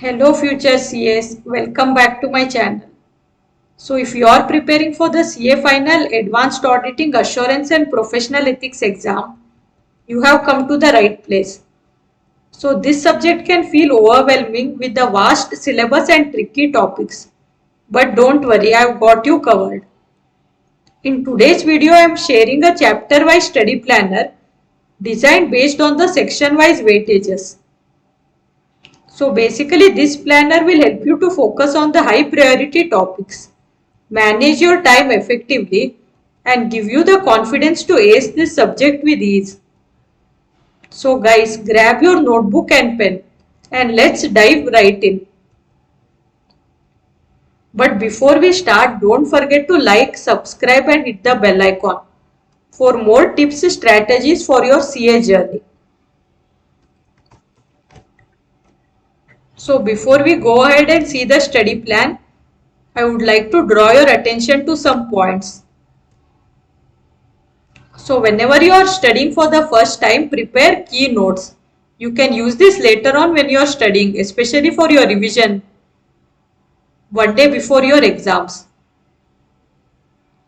Hello future CAs, welcome back to my channel. So if you are preparing for the CA Final Advanced Auditing Assurance and Professional Ethics exam, you have come to the right place. So this subject can feel overwhelming with the vast syllabus and tricky topics. But don't worry, I have got you covered. In today's video, I am sharing a chapter-wise study planner designed based on the section-wise weightages. So basically this planner will help you to focus on the high priority topics, manage your time effectively and give you the confidence to ace this subject with ease. So guys, grab your notebook and pen and let's dive right in. But before we start, don't forget to like, subscribe and hit the bell icon for more tips and strategies for your CA journey. So before we go ahead and see the study plan, I would like to draw your attention to some points. So whenever you are studying for the first time, prepare key notes. You can use this later on when you are studying, especially for your revision one day before your exams.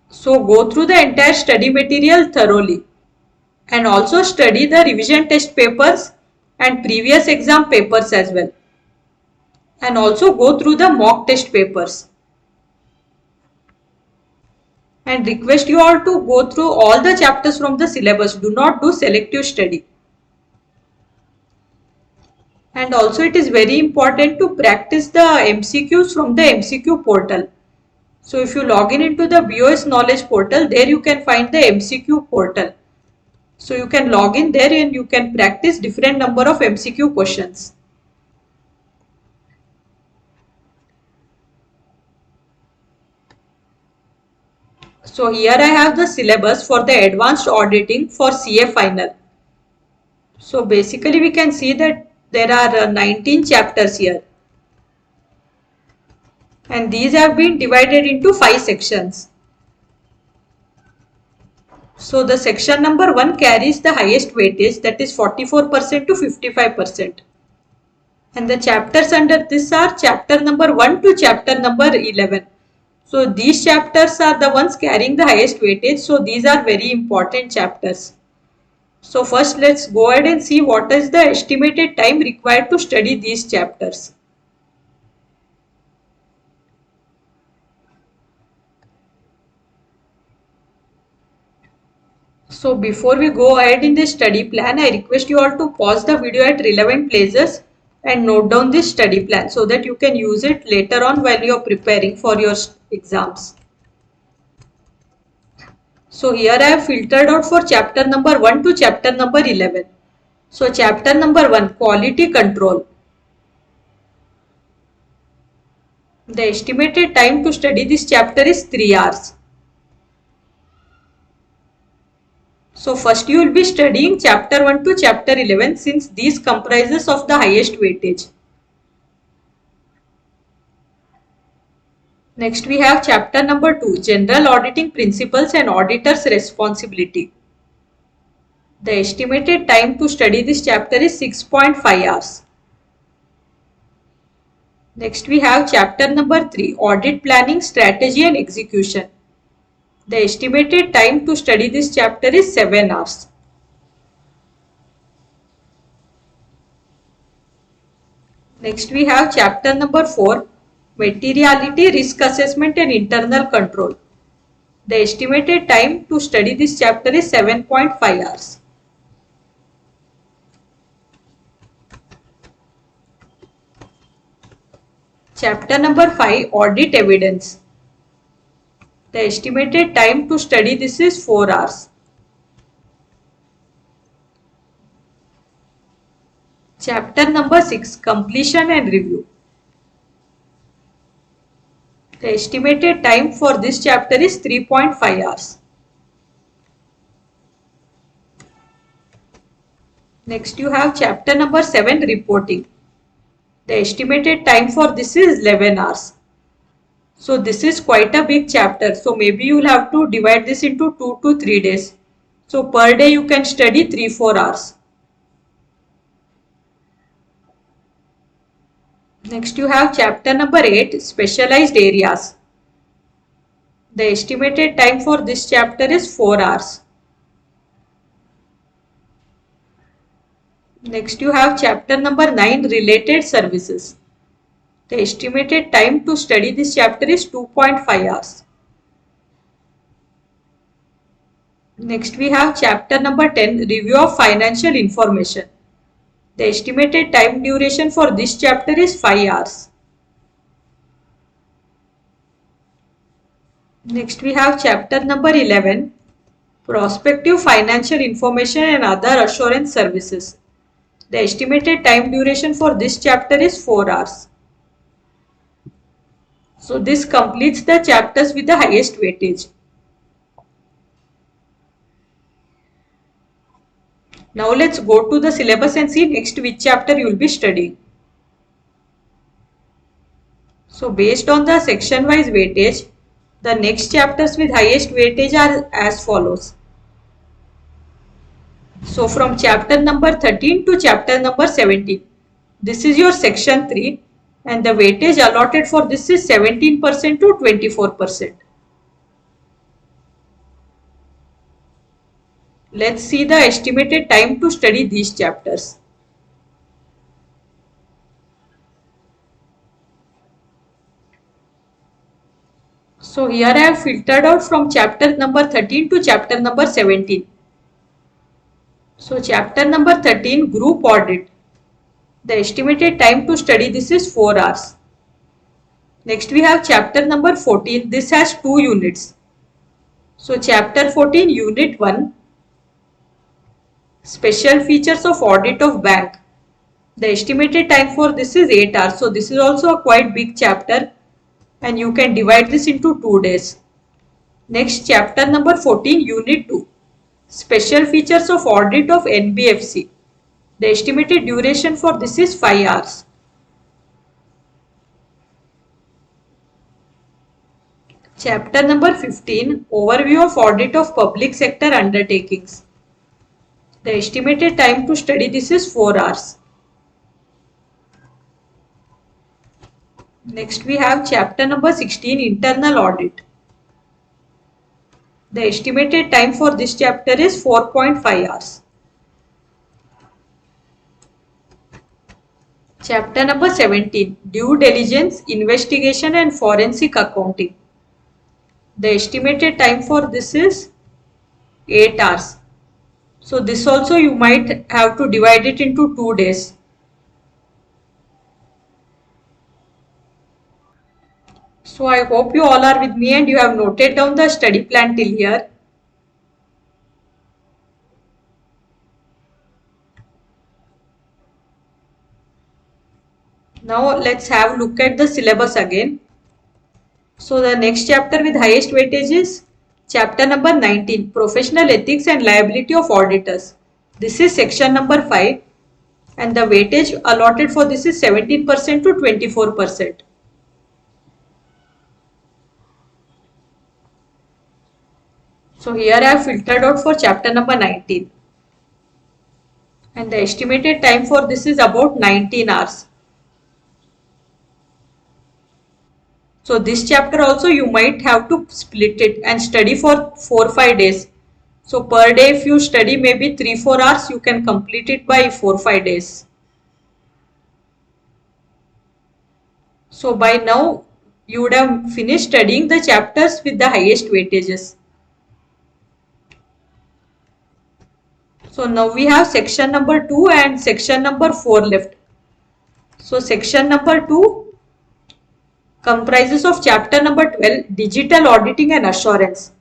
So go through the entire study material thoroughly and also study the revision test papers and previous exam papers as well. And also go through the mock test papers. And request you all to go through all the chapters from the syllabus. Do not do selective study. And also it is very important to practice the MCQs from the MCQ portal. So if you log in into the BOS knowledge portal, there you can find the MCQ portal. So you can log in there and you can practice different number of MCQ questions. So here I have the syllabus for the advanced auditing for CA final. So basically we can see that there are 19 chapters here. And these have been divided into 5 sections. So the section number 1 carries the highest weightage, that is 44% to 55%. And the chapters under this are chapter number 1 to chapter number 11. So these chapters are the ones carrying the highest weightage. So these are very important chapters. So first let's go ahead and see what is the estimated time required to study these chapters. So before we go ahead in this study plan, I request you all to pause the video at relevant places and note down this study plan so that you can use it later on while you are preparing for your exams. So here I have filtered out for chapter number 1 to chapter number 11. So chapter number 1, quality control. The estimated time to study this chapter is 3 hours. So first you will be studying chapter 1 to chapter 11 since these comprises of the highest weightage. Next we have chapter number 2, general auditing principles and auditor's responsibility. The estimated time to study this chapter is 6.5 hours. Next we have chapter number 3, audit planning, strategy and execution. The estimated time to study this chapter is 7 hours. Next we have chapter number 4, materiality, risk assessment and internal control. The estimated time to study this chapter is 7.5 hours. Chapter number 5, audit evidence. The estimated time to study this is 4 hours. Chapter number 6, completion and review. The estimated time for this chapter is 3.5 hours. Next you have chapter number 7, reporting. The estimated time for this is 11 hours. So this is quite a big chapter. So maybe you will have to divide this into 2 to 3 days. So per day you can study 3-4 hours. Next you have chapter number 8, specialized areas. The estimated time for this chapter is 4 hours. Next you have chapter number 9, related services. The estimated time to study this chapter is 2.5 hours. Next we have chapter number 10, review of financial information. The estimated time duration for this chapter is 5 hours. Next we have chapter number 11, prospective financial information and other assurance services. The estimated time duration for this chapter is 4 hours. So this completes the chapters with the highest weightage. Now let's go to the syllabus and see next which chapter you will be studying. So based on the section wise weightage, the next chapters with highest weightage are as follows. So from chapter number 13 to chapter number 17, this is your section 3 and the weightage allotted for this is 17% to 24%. Let's see the estimated time to study these chapters. So here I have filtered out from chapter number 13 to chapter number 17. So chapter number 13, group audit. The estimated time to study this is 4 hours. Next we have chapter number 14. This has 2 units. So chapter 14, unit 1, special features of audit of bank. The estimated time for this is 8 hours. So this is also a quite big chapter and you can divide this into 2 days. Next chapter number 14, unit 2, special features of audit of NBFC. The estimated duration for this is 5 hours. Chapter number 15, overview of audit of public sector undertakings. The estimated time to study this is 4 hours. Next we have chapter number 16, internal audit. The estimated time for this chapter is 4.5 hours. Chapter number 17, due diligence, investigation and forensic accounting. The estimated time for this is 8 hours. So this also you might have to divide it into 2 days. So I hope you all are with me and you have noted down the study plan till here. Now let's have a look at the syllabus again. So the next chapter with highest weightage is chapter number 19, professional ethics and liability of auditors. This is section number 5 and the weightage allotted for this is 17% to 24%. So here I have filtered out for chapter number 19 and the estimated time for this is about 19 hours. So this chapter also you might have to split it and study for 4-5 days. So per day if you study maybe 3-4 hours, you can complete it by 4-5 days. So by now you would have finished studying the chapters with the highest weightages. So now we have section number 2 and section number 4 left. So section number 2 comprises of chapter number 12, digital auditing and assurance.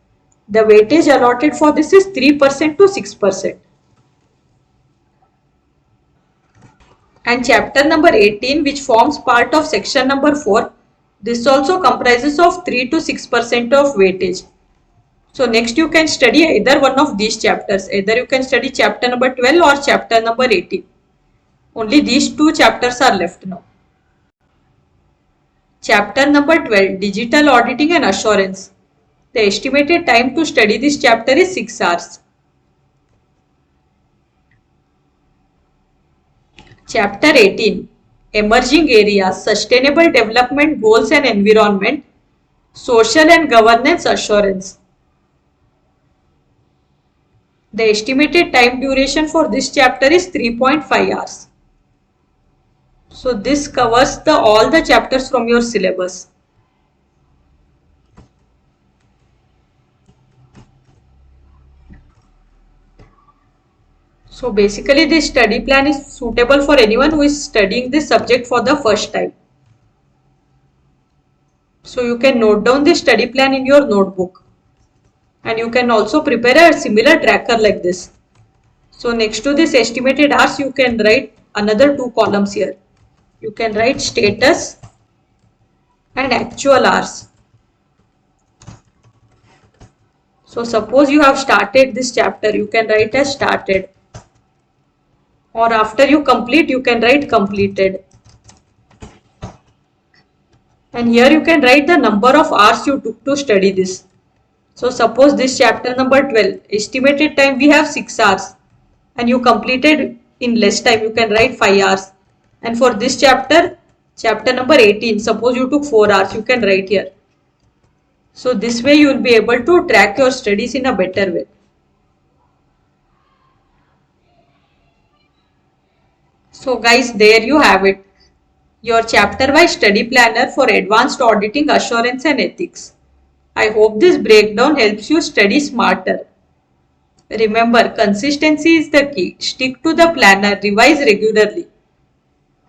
The weightage allotted for this is 3% to 6%. And chapter number 18, which forms part of section number 4, this also comprises of 3 to 6% of weightage. So next you can study either one of these chapters. Either you can study chapter number 12 or chapter number 18. Only these 2 chapters are left now. Chapter number 12, digital auditing and assurance. The estimated time to study this chapter is 6 hours. Chapter 18, emerging areas, sustainable development goals and environment, social and governance assurance. The estimated time duration for this chapter is 3.5 hours. So this covers all the chapters from your syllabus. So basically this study plan is suitable for anyone who is studying this subject for the first time. So you can note down the study plan in your notebook. And you can also prepare a similar tracker like this. So next to this estimated hours, you can write another two columns here. You can write status and actual hours. So suppose you have started this chapter, you can write as started. Or after you complete, you can write completed. And here you can write the number of hours you took to study this. So suppose this chapter number 12, estimated time we have 6 hours and you completed in less time, you can write 5 hours. And for this chapter, chapter number 18, suppose you took 4 hours, you can write here. So this way you will be able to track your studies in a better way. So guys, there you have it. Your chapter-wise study planner for advanced auditing, assurance and ethics. I hope this breakdown helps you study smarter. Remember, consistency is the key. Stick to the planner, revise regularly.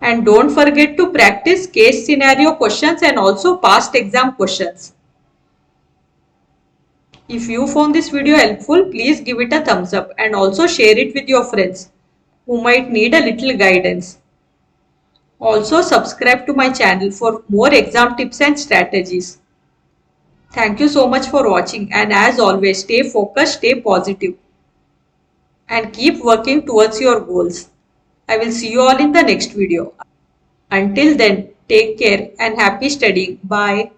And don't forget to practice case scenario questions and also past exam questions. If you found this video helpful, please give it a thumbs up and also share it with your friends who might need a little guidance. Also subscribe to my channel for more exam tips and strategies. Thank you so much for watching, and as always, stay focused, stay positive, and keep working towards your goals. I will see you all in the next video. Until then, take care and happy studying. Bye.